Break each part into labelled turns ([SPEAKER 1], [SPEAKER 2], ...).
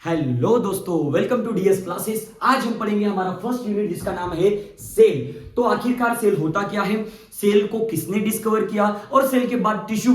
[SPEAKER 1] Hello दोस्तों, welcome to DS classes. आज हम पढ़ेंगे हमारा फर्स्ट यूनिट जिसका नाम है सेल। तो आखिरकार सेल होता क्या है, सेल को किसने डिस्कवर किया, और सेल के बाद टिश्यू,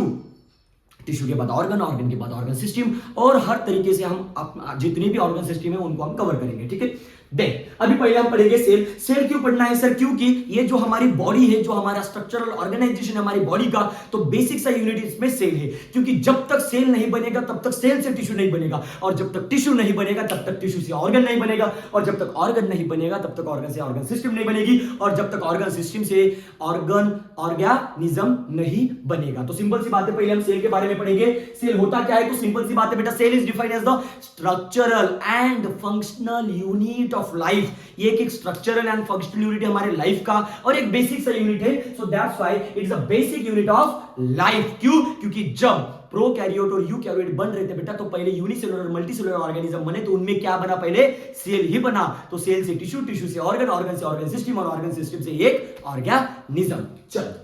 [SPEAKER 1] टिश्यू के बाद ऑर्गन, ऑर्गन के बाद ऑर्गन सिस्टम, और हर तरीके से हम जितनी भी ऑर्गन सिस्टम है उनको हम कवर करेंगे। ठीक है, देख अभी पहले हम पढ़ेंगे सेल। सेल क्यों पढ़ना है सर? क्योंकि ये जो हमारी बॉडी है, जो हमारा स्ट्रक्चरल ऑर्गेनाइजेशन है हमारी बॉडी का, तो बेसिक सा यूनिट इसमें सेल है। क्योंकि जब तक सेल नहीं बनेगा तब तक सेल से टिश्यू नहीं बनेगा, और जब तक टिश्यू नहीं बनेगा तब तक टिश्यू से ऑर्गन नहीं बनेगा, और जब तक ऑर्गन नहीं बनेगा तब तक ऑर्गन से ऑर्गन सिस्टम नहीं बनेगी, और जब तक ऑर्गन सिस्टम से ऑर्गेनिज्म नहीं बनेगा। तो सिंपल सी बात है, पहले हम सेल के बारे में पढ़ेंगे। सेल होता क्या है? तो सिंपल सी बात है बेटा, cell is defined as the structural and functional unit of life. ये एक स्ट्रक्चरल एंड फंक्शनल यूनिट है हमारे लाइफ का, और एक बेसिक सा यूनिट है। So that's why it is a basic unit of life. क्यों? क्योंकि जब प्रोकैरियोट और यूकैरियोट बन रहे थे बेटा, तो पहले यूनिसेलुलर और मल्टीसेलुलर ऑर्गेनिज्म बने, तो उनमें क्या बना? पहले सेल ही बना। तो सेल से टिश्यू, टिश्यू से ऑर्गन, ऑर्गन से ऑर्गन सिस्टम, और ऑर्गन सिस्टम से एक ऑर्गेनिज्म। चल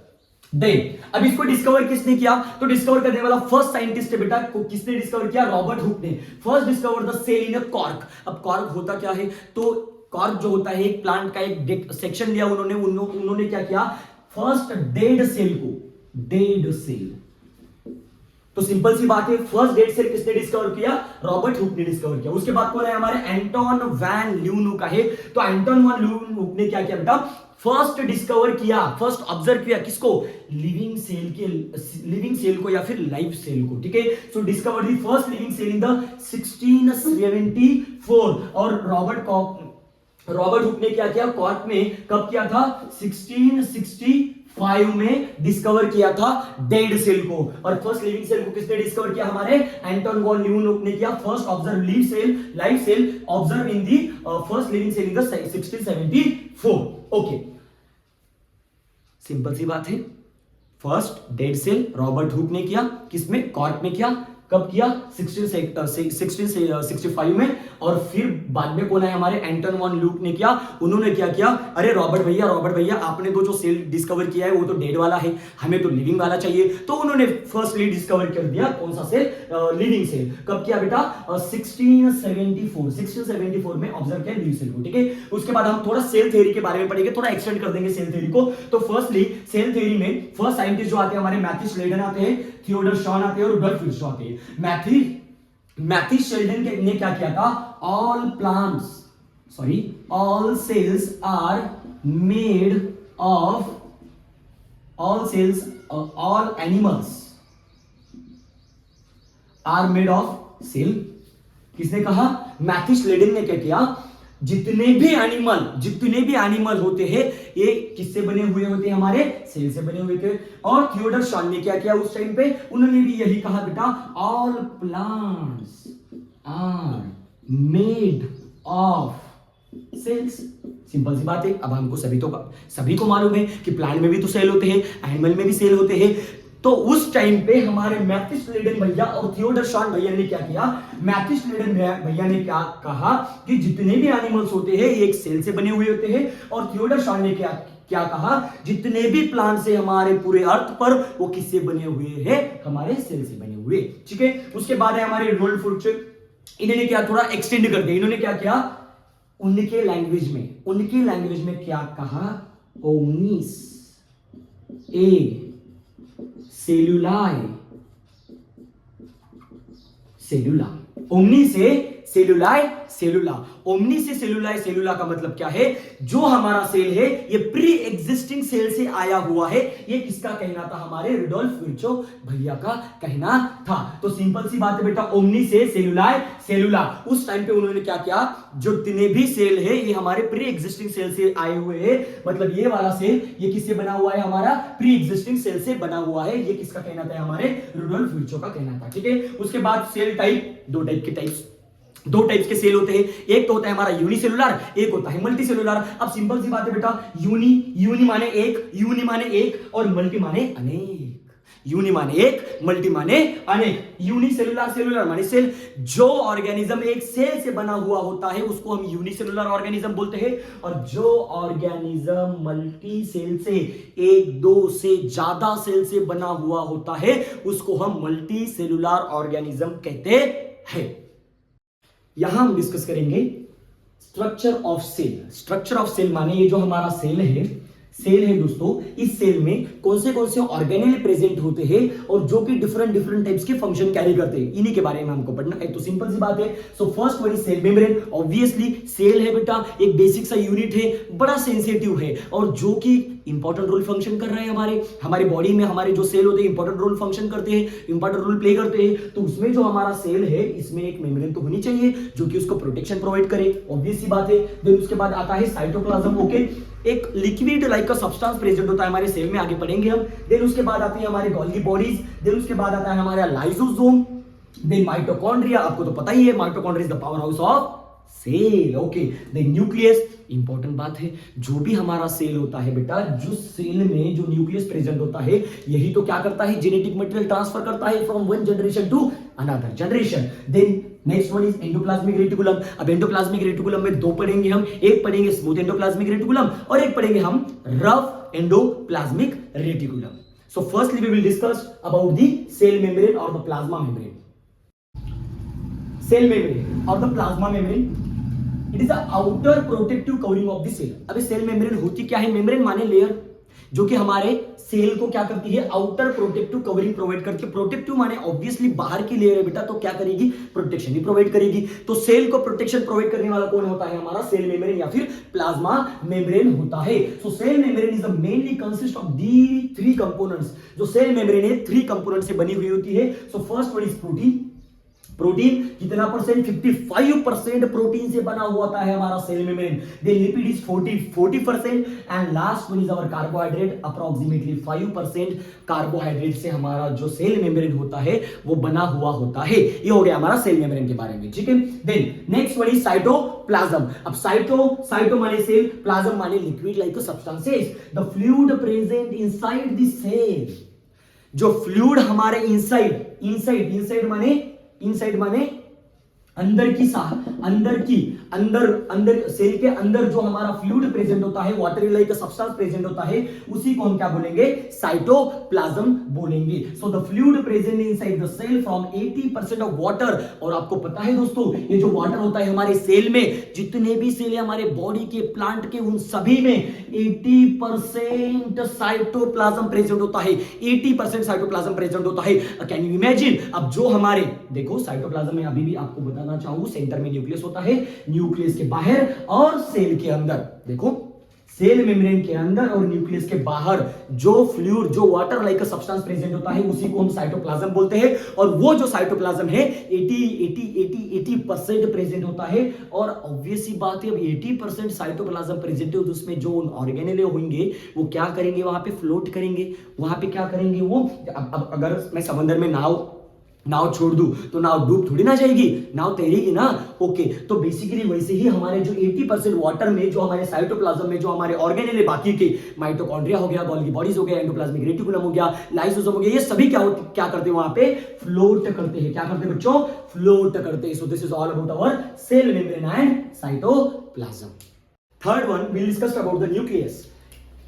[SPEAKER 1] अब इसको डिस्कवर किसने किया? तो डिस्कवर करने वाला फर्स्ट साइंटिस्ट है बेटा, को किसने डिस्कवर किया? रॉबर्ट हुक ने first discover the cell in a cork. अब कॉर्क होता क्या है? तो कॉर्क जो होता है, एक प्लांट का एक सेक्शन लिया उन्होंने क्या किया? फर्स्ट डेड सेल को, डेड सेल, तो सिंपल सी बात है, फर्स्ट डेड सेल किसने डिस्कवर किया? रॉबर्ट हुक ने डिस्कवर किया। उसके बाद कौन है? हमारे एंटोन वैन ल्यूनुक है। तो एंटोन वैन ल्यूनुक ने क्या किया बेटा? फर्स्ट डिस्कवर किया, फर्स्ट ऑब्जर्व किया किसको? लिविंग सेल को या फिर लाइव सेल को। ठीक है, so discover the first living cell in the 1674। और रॉबर्ट हुक ने क्या किया? कॉर्क में कब किया था? 1665 में डिस्कवर किया था डेड सेल को। और फर्स्ट लिविंग सेल को किसने डिस्कवर किया? हमारे एंटोन वॉन ल्यूनुक ने किया। First observe live cell observe in the first living cell in the 1674। Okay, simple सी बात है, first dead cell Robert Hooke ने किया, किसमें? कॉर्क में किया। कब किया? 1665 में। और फिर बाद में कौन है? हमारे एंटोन वॉन ल्यूक ने किया। उन्होंने क्या किया? अरे रॉबर्ट भैया आपने तो जो सेल डिस्कवर किया है वो तो डेड वाला है, हमें तो लिविंग वाला चाहिए। तो उन्होंने फर्स्टली डिस्कवर कर दिया कौन सा सेल? Living cell. कब किया बेटा? 1674 में ऑब्जर्व किया लिविंग सेल को। ठीक है, उसके बाद हम थोड़ा सेल थ्योरी के बारे में पढ़ेंगे, थोड़ा एक्सटेंड कर देंगे सेल थ्योरी को। तो फर्स्टली सेल थ्योरी में फर्स्ट साइंटिस्ट जो आते हैं हमारे मैथ्यू श्लेडन आते हैं, थियोडर शॉन आते हैं, और रुडोल्फ विर्चो आते हैं। मैथ्यू श्लेडन ने क्या किया था? all cells are made of, all animals are made of cell। किसने कहा? मैथ्यू श्लेडन ने क्या किया? जितने भी एनिमल होते हैं ये किससे बने हुए होते हैं? हमारे सेल से बने हुए थे। और थियोडर शॉन ने क्या किया उस टाइम पे? उन्होंने भी यही कहा बेटा, all plants are made of cells. Simple सी बात है। अब हमको सभी को मालूम है कि प्लांट में भी तो सेल होते हैं, एनिमल में भी सेल होते हैं। तो उस टाइम पे हमारे मैथ्यू श्लेडन भैया और थियोडर शॉन भैया ने क्या किया? मैथ्यू श्लेडन भैया ने क्या कहा कि जितने भी एनिमल्स होते हैं ये एक सेल से बने हुए होते हैं, और थियोडर शॉन ने क्या कहा? जितने भी प्लांट्स है हमारे पूरे अर्थ पर वो किससे बने हुए हैं? हमारे सेल से बने हुए। ठीक है, उसके बाद है हमारे रुडोल्फ विर्चो। इन्होंने क्या थोड़ा एक्सटेंड कर दिया। इन्होंने क्या किया? उनके लैंग्वेज में क्या कहा? ओमनिस ए सेलुलाई, ओमनी से सेलुला का मतलब क्या है? जो हमारा सेल है ये प्री एग्जिस्टिंग सेल से आया हुआ है। ये किसका कहना था? हमारे रुडोल्फ विर्चो भैया का कहना था। तो सिंपल सी बात है बेटा, ओमनी से सेलुला। उस टाइम पे उन्होंने क्या किया? जो जितने भी सेल है ये हमारे प्री एग्जिस्टिंग सेल से आए हुए हैं। मतलब ये वाला सेल ये किससे बना हुआ है? हमारा प्री एग्जिस्टिंग सेल से बना हुआ है। ये किसका कहना था? हमारे रुडोल्फ विर्चो का कहना था। ठीक है, उसके बाद सेल टाइप, दो टाइप्स के सेल होते हैं। एक तो होता है हमारा यूनिसेलुलर, एक होता है मल्टीसेलुलर। अब सिंपल सी बात है बेटा, यूनी माने एक और मल्टी माने अनेक। यूनि माने एक, मल्टी माने अनेक। यूनिसेलुलर माने सेल। जो ऑर्गेनिज्म एक सेल से बना हुआ होता है उसको हम यूनिसेलुलर ऑर्गेनिज्म बोलते हैं, और जो ऑर्गेनिज्म मल्टी सेल से, एक दो से ज्यादा सेल से बना हुआ होता है उसको हम मल्टी सेलुलर ऑर्गेनिज्म कहते हैं। यहां हम डिस्कस करेंगे structure of cell. Structure of cell माने ये जो हमारा सेल है दोस्तों, इस सेल में कौन से ऑर्गेनेल प्रेजेंट होते हैं और जो कि डिफरेंट टाइप्स के फंक्शन कैरी करते हैं, इन्हीं के बारे में हमको पढ़ना है। तो सिंपल सी बात है। So first one is cell membrane. Obviously cell है बेटा, एक बेसिक सा यूनिट है, बड़ा सेंसिटिव है और जो कि इंपॉर्टेंट रोल फंक्शन कर रहे हैं हमारे बॉडी में। हमारे जो सेल होते हैं इंपॉर्टेंट रोल फंक्शन करते हैं, इंपॉर्टेंट रोल प्ले करते हैं। तो उसमें जो हमारा सेल है, इसमें एक मेम्ब्रेन तो होनी चाहिए जो कि उसको प्रोटेक्शन प्रोवाइड करे, ऑब्वियस सी बात है। देन उसके बाद आता है साइटोप्लाज्म। ओके, एक लिक्विड लाइक का सब्सटेंस प्रेजेंट होता है हमारे सेल में, आगे पढ़ेंगे हम। देन उसके बाद आती है हमारी गोल्गी बॉडीज। देन उसके बाद आता है हमारा लाइसोसोम। देन माइटोकॉन्ड्रिया, आपको तो पता ही है mitochondria is the power house of cell. Okay, then nucleus, important बात है। जो भी हमारा सेल होता है बेटा, जो सेल में जो न्यूक्लियस प्रेजेंट होता है, यही तो क्या करता है, जेनेटिक मटेरियल ट्रांसफर करता है from one generation to another generation. Then next one is endoplasmic reticulum. अब एंडोप्लाज्मिक रेटिकुलम में दो पढ़ेंगे हम, एक पढ़ेंगे स्मूथ एंडोप्लाज्मिक रेटिकुलम और एक पढ़ेंगे हम rough endoplasmic reticulum. So firstly we will discuss about the cell membrane और the plasma membrane. Cell membrane और the plasma membrane, it is the outer protective covering of the cell. अब cell membrane होती क्या है? Membrane माने layer, जो कि हमारे सेल को क्या करती है, आउटर प्रोटेक्टिव कवरिंग प्रोवाइड करती है। प्रोटेक्टिव माने ऑब्वियसली बाहर की लेयर है बेटा, तो क्या करेगी, प्रोटेक्शन ही प्रोवाइड करेगी। तो सेल को प्रोटेक्शन प्रोवाइड करने वाला कौन होता है? हमारा सेल मेम्ब्रेन या फिर प्लाज्मा मेम्ब्रेन होता है। So cell membrane is the mainly consist of the three components. जो सेल मेम्ब्रेन है, थ्री कंपोनेंट से बनी हुई होती है। So first one is protein. Protein कितना परसेंट? 55% प्रोटीन से बना हुआ होता है हमारा cell membrane. Then lipid is 40% and last one is our carbohydrate, approximately 5% carbohydrate से हमारा जो सेल मेम्ब्रेन होता है वो बना हुआ होता है। ये हो गया हमारा सेल मेम्ब्रेन के बारे में, ठीक है। Then next one is cytoplasm. अब साइटो माने सेल, प्लाज्म माने liquid like substances, the fluid present inside the cell. जो फ्लूइड हमारे इनसाइड माने अंदर सेल के अंदर जो हमारा फ्लूइड प्रेजेंट होता है, वाटर लाइक सब्सटेंस प्रेजेंट होता है, उसी को हम क्या बोलेंगे? साइटोप्लाज्म बोलेंगे। So the fluid present inside the cell from 80% of water. और आपको पता है दोस्तों, ये जो वाटर होता है हमारे सेल में, जितने भी सेल है हमारे बॉडी के, प्लांट के, उन सभी में 80% साइटोप्लाज्म प्रेजेंट होता है। 80% साइटोप्लाज्म प्रेजेंट होता है। Can you imagine? अब जो हमारे देखो साइटोप्लाज्म में अभी भी आपको बताना चाहूं, सेंटर में न्यूक्लियस होता है, न्यूक्लियस के बाहर और सेल के अंदर। देखो सेल मेम्ब्रेन के अंदर और न्यूक्लियस के बाहर जो फ्लूइड, जो वाटर लाइक सब्सटेंस प्रेजेंट होता है, उसी को हम साइटोप्लाज्म बोलते हैं। और वो जो साइटोप्लाज्म है 80% प्रेजेंट होता है। और ऑब्वियस सी बात है, अब 80% साइटोप्लाज्म प्रेजेंट है, तो उसमें जो ऑर्गेनेल होंगे वो क्या करेंगे? वहां पे फ्लोट करेंगे। वहां पे क्या करेंगे वो? अब अगर मैं समंदर में नाव छोड़ दूं तो नाव डूब थोड़ी ना जाएगी, नाव तैरेगी ना। ओके, तो बेसिकली वैसे ही हमारे जो 80% वाटर में, जो हमारे साइटोप्लाज्म में जो हमारे ऑर्गेनेल है, बाकी के माइटोकॉन्ड्रिया हो गया, गोल्गी बॉडीज हो गया, एंडोप्लाज्मिक रेटिकुलम हो गया, लाइसोसोम हो गया, ये सभी क्या करते हैं? वहां पे फ्लोट करते हैं। क्या करते हैं बच्चों? फ्लोट करते हैं। So this is all about our cell membrane and cytoplasm. Third one we will discuss about the nucleus.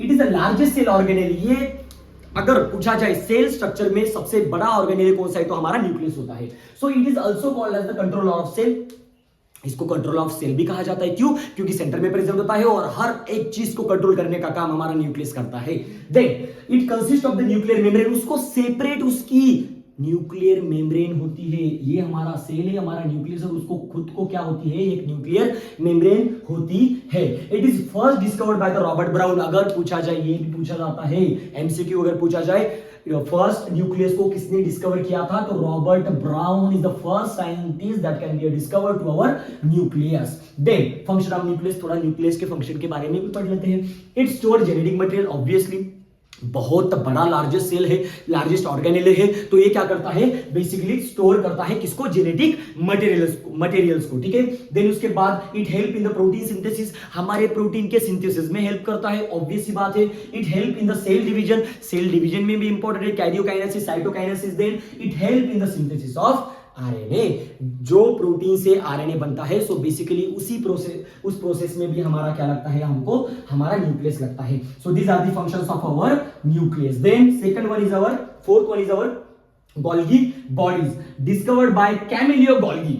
[SPEAKER 1] It is the largest cell organelle. ये अगर पूछा जाए सेल स्ट्रक्चर में सबसे बड़ा ऑर्गेनेल कौन सा है, तो हमारा न्यूक्लियस होता है। So it is also called as the controller of cell. इसको कंट्रोल ऑफ सेल भी कहा जाता है। क्यों? क्योंकि सेंटर में प्रेजेंट होता है और हर एक चीज को कंट्रोल करने का काम हमारा न्यूक्लियस करता है। Then it consist of the nuclear membrane. उसको सेपरेट उसकी न्यूक्लियर मेम्ब्रेन होती है। ये हमारा सेल है, हमारा न्यूक्लियस, और उसको खुद को क्या होती है? एक न्यूक्लियर मेम्ब्रेन होती है। It is first discovered by the Robert brown. अगर पूछा जाए, ये भी पूछा जाता है एमसीक्यू, अगर पूछा जाए फर्स्ट न्यूक्लियस को किसने डिस्कवर किया था, तो Robert Brown is the first scientist that can be discovered to our nucleus. Then function of nucleus, थोड़ा न्यूक्लियस के फंक्शन के बारे में भी पढ़ लेते हैं। It store genetic material. Obviously बहुत बड़ा लार्जेस्ट सेल है, लार्जेस्ट ऑर्गेनेल है, तो ये क्या करता है? बेसिकली स्टोर करता है किसको? जेनेटिक मटेरियल्स को, ठीक है। देन उसके बाद it help in the protein synthesis. हमारे प्रोटीन के सिंथेसिस में हेल्प करता है, ऑब्वियस सी बात है। It help in the cell division. Cell division में भी इंपॉर्टेंट है, karyokinesis, cytokinesis. Then it help in the synthesis of RNA. जो प्रोटीन से आरएनए बनता है, सो बेसिकली उस प्रोसेस में भी हमारा क्या लगता है? हमको हमारा न्यूक्लियस लगता है। So these are the functions of our nucleus. Then second one is our, fourth one is our Golgi bodies, discovered by Camillo Golgi.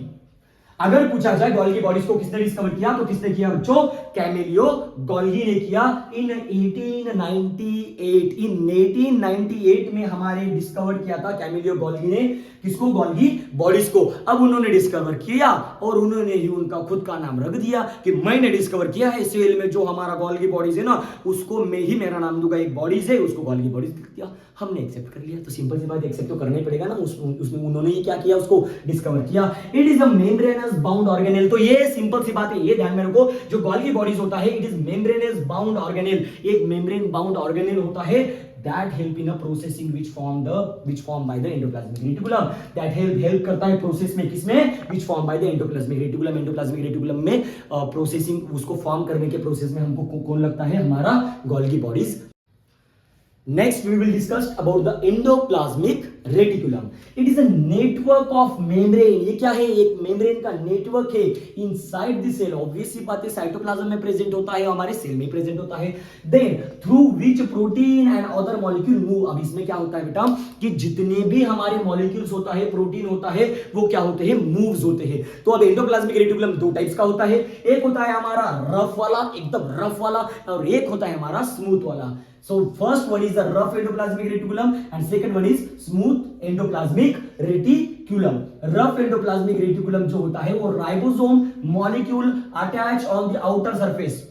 [SPEAKER 1] अगर पूछा जाए गोल्गी बॉडीज को किसने डिस्कवर किया, तो किसने किया बच्चों, कैमिलियो गोल्गी ने किया इन 1898। इन 1898 में हमारे डिस्कवर किया था कैमिलियो गोल्गी ने, किसको, गोल्गी बॉडीज को। अब उन्होंने डिस्कवर किया और उन्होंने ही उनका खुद का नाम रख दिया कि मैंने डिस्कवर किया है सेल में जो हमारा गोल्गी बॉडीज है ना, उसको मैं ही मेरा नाम दूंगा, एक बॉडीज है उसको गोल्गी बॉडीज लिख दिया। हमने एक्सेप्ट कर लिया, तो सिंपल सी बात एक्सेप्ट तो करना ही पड़ेगा ना, उसमें उन्होंने ही क्या किया, उसको डिस्कवर किया। It is a membranes bound organelle. तो ये सिंपल सी बात है, ये ध्यान में रखो, जो गोल्गी बॉडीज होता है it is membranes bound organelle, एक मेम्ब्रेन बाउंड ऑर्गेनेल होता है that help in a processing which form by the endoplasmic reticulum, that help करता है प्रोसेस में, किसमें, which form by the endoplasmic reticulum। Endoplasmic reticulum में प्रोसेसिंग, उसको form करने के प्रोसेस में हमको कौन लगता है, हमारा Golgi bodies. Next we will discuss about the endoplasmic reticulum. It is a network of membrane। ये क्या है, एक मेम्ब्रेन का नेटवर्क है इनसाइड द सेल। ऑब्वियस सी बात है, साइटोप्लाज्म में प्रेजेंट होता है, हमारे सेल में प्रेजेंट होता है। Then through which protein and other molecule move. अब इसमें क्या होता है बेटा, कि जितने भी हमारे मॉलिक्यूल्स होता है, प्रोटीन होता है, वो क्या होते हैं, मूव्स होते हैं। तो अब एंडोप्लाज्मिक रेटिकुलम दो टाइप्स का होता है, एक होता है हमारा रफ वाला, एकदम रफ वाला, और एक होता है हमारा स्मूथ वाला। So first one is the rough endoplasmic reticulum and second one is smooth endoplasmic reticulum। rough endoplasmic reticulum जो होता है वो ribosome molecule attach on the outer surface.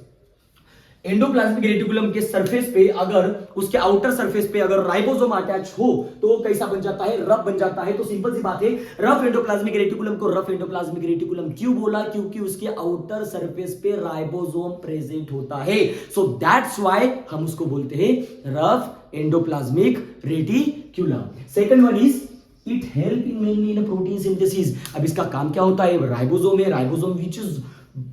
[SPEAKER 1] Endoplasmic reticulum के सरफेस पे, अगर उसके आउटर सरफेस पे अगर राइबोसोम अटैच हो तो वो कैसा बन जाता है, रफ बन जाता है। तो सिंपल सी बात है, रफ एंडोप्लाज्मिक रेटिकुलम को रफ एंडोप्लाज्मिक रेटिकुलम क्यों बोला, क्योंकि उसके आउटर सरफेस पे राइबोसोम प्रेजेंट होता है। सो दैट्स व्हाई हम उसको बोलते हैं rough endoplasmic reticulum. Second one is it help in mainly in protein synthesis. अब इसका काम क्या होता है, राइबोसोम है, ribosome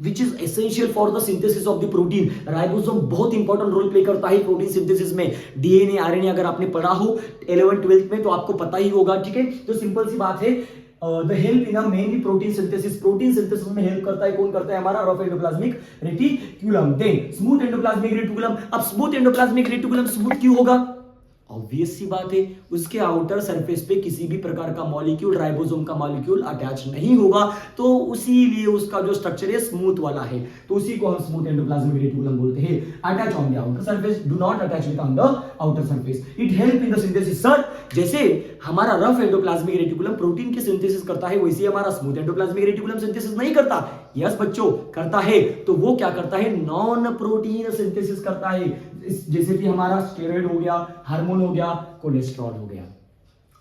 [SPEAKER 1] which is essential for the synthesis of the protein। Ribosome बहुत इंपॉर्टेंट रोल प्ले करता है प्रोटीन सिंथेसिस में। डीएनए आरएनए अगर आपने पढ़ा हो 11th 12th में तो आपको पता ही होगा, ठीक है। तो सिंपल सी बात है, the help in mainly protein synthesis. Protein synthesis में हेल्प करता है, कौन करता है, हमारा rough endoplasmic reticulum. Then smooth endoplasmic reticulum. अब स्मूथ एंडोप्लाज्मिक रेटिकुलम स्मूथ क्यों होगा, ऑब्वियस सी बात है, उसके आउटर सरफेस पे किसी भी प्रकार का मॉलिक्यूल, राइबोसोम का मॉलिक्यूल अटैच नहीं होगा, तो उसीलिए उसका जो स्ट्रक्चर है स्मूथ वाला है, तो उसी को हम स्मूथ एंडोप्लाज्मिक रेटिकुलम बोलते हैं। Attach on the outer surface, do not attach with on the outer surface. It help in the synthesis. Sir जैसे हमारा रफ एंडोप्लाज्मिक रेटिकुलम प्रोटीन की सिंथेसिस करता है, वैसे हमारा स्मूथ एंडोप्लाज्मिक रेटिकुलम सिंथेसिस नहीं करता। यस बच्चों, करता है। तो वो क्या करता है, नॉन प्रोटीन सिंथेसिस करता है, जैसे कि हमारा स्टेरॉइड हो गया, हार्मोन हो गया, कोलेस्ट्रॉल हो गया।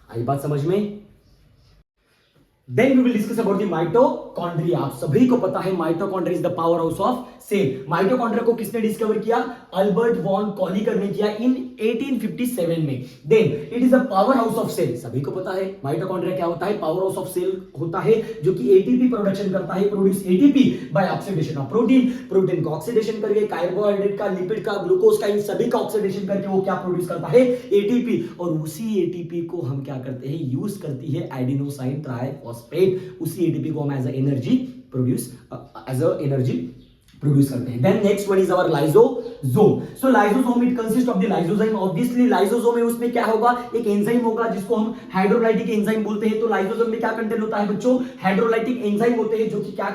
[SPEAKER 1] आई बात समझ में। Then we will discuss about the mitochondria। आप सभी को पता है mitochondria is the power house of cell. Mitochondria को किसने डिस्कवर किया, अल्बर्ट वॉन कॉलिकर ने किया इन 1857 में। Then it is the power house of cell. सभी को पता है माइटोकॉन्ड्रिया क्या होता है, पावर हाउस ऑफ सेल होता है, जो कि एटीपी प्रोडक्शन करता है, produce ATP by oxidation of protein. Protein का ऑक्सीडेशन करके कार्बोहाइड्रेट का, लिपिड का, ग्लूकोज का, इन सभी का ऑक्सीडेशन करके वो क्या प्रोड्यूस करता है, एटीपी। और उसी एटीपी को हम क्या करते हैं, यूज करती है एडिनोसाइन ट्राइफॉस्फेट। उसी एटीपी को हम एज अ एनर्जी प्रोड्यूस करते हैं। Then next one is our lysosome. So lysosome it consist of the lysozyme. Obviously lysosome में उसमें क्या होगा, एक एंजाइम होगा जिसको हम हाइड्रोलाइटिक एंजाइम बोलते हैं। तो लाइसोसोम में क्या कंटेंट होता है बच्चों, हाइड्रोलाइटिक एंजाइम होते हैं, जो कि क्या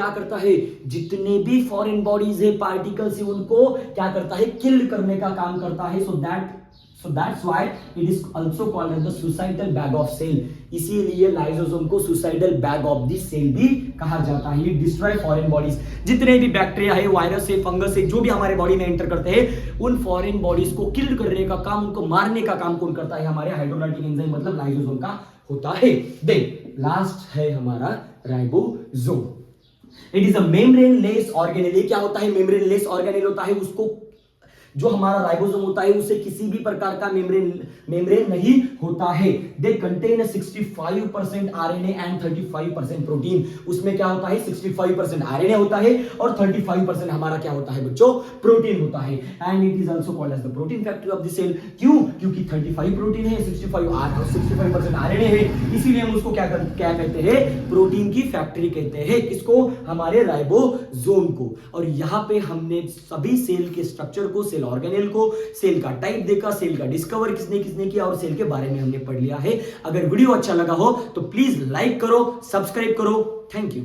[SPEAKER 1] करता है, जितने भी फॉरेन बॉडीज है, पार्टिकल्स है, उनको क्या करता है, किल करने का काम करता है। So that's why it is also called as the suicidal bag of cell। इसीलिए लाइसोसोम को suicidal bag of the cell भी कहा जाता है। It destroy foreign bodies। जितने भी बैक्टीरिया है, वायरस है, फंगस है, जो भी हमारे बॉडी में एंटर करते हैं, उन फॉरेन बॉडीज को किल करने का काम, उनको मारने का काम कौन करता है, हमारे हाइड्रोलाइटिक एंजाइम मतलब लाइसोसोम का होता है। देन लास्ट है हमारा ribosome. It is a membrane less organelle. ये क्या होता है, मेम्ब्रेन लेस ऑर्गेनेल होता है। उसको जो हमारा राइबोसोम होता है उसे किसी भी प्रकार का मेम्ब्रेन नहीं होता है। They contain 65% RNA and 35% protein. उसमें क्या होता है, 65% आरएनए होता है और 35% हमारा क्या होता है बच्चों, प्रोटीन होता है। And it is also called as the protein factory of the cell. क्यों, क्योंकि 35 प्रोटीन है, 65% आरएनए है, इसीलिए हम उसको क्या कहते हैं, प्रोटीन की फैक्ट्री कहते हैं। किसको, हमारे राइबोसोम को। और यहाँ पे हमने सभी सेल के स्ट्रक्चर को, सेल ऑर्गेनेल को, सेल का टाइप देखा, सेल का डिस्कवर किसने किसने किया और सेल के बारे में हमने पढ़ लिया है। अगर वीडियो अच्छा लगा हो तो प्लीज लाइक करो, सब्सक्राइब करो। Thank you.